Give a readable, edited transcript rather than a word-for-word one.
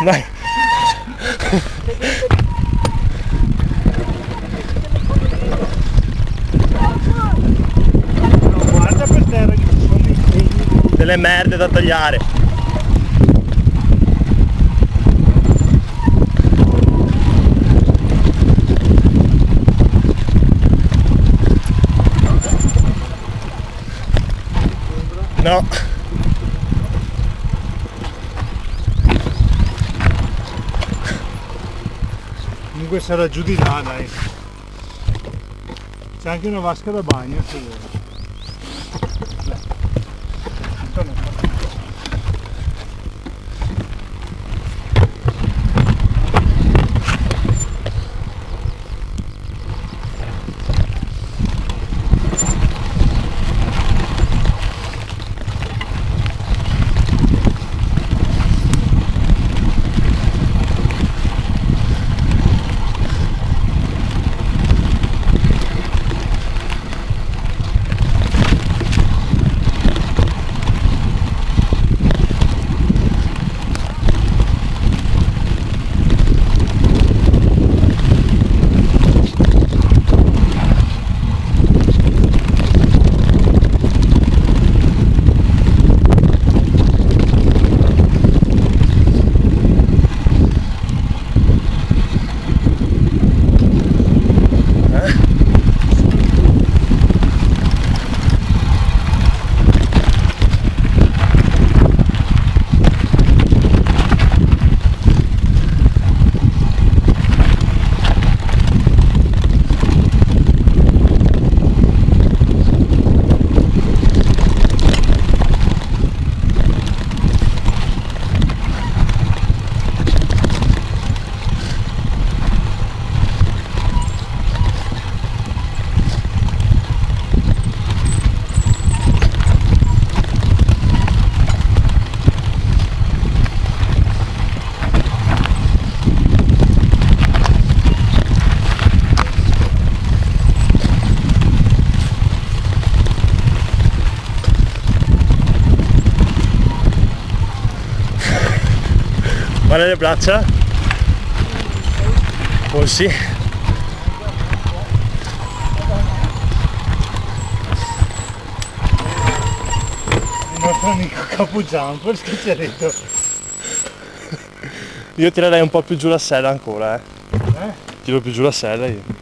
Dai. No, guarda per terra che ci sono dei segni. Delle merde da tagliare. No. Comunque sarà giù di là, dai. C'è anche una vasca da bagno se vuoi. Guarda le braccia. Polsi. Il nostro amico Capujumper schiacciaretto. Io tirerei un po' più giù la sella ancora, Eh? Tiro più giù la sella io.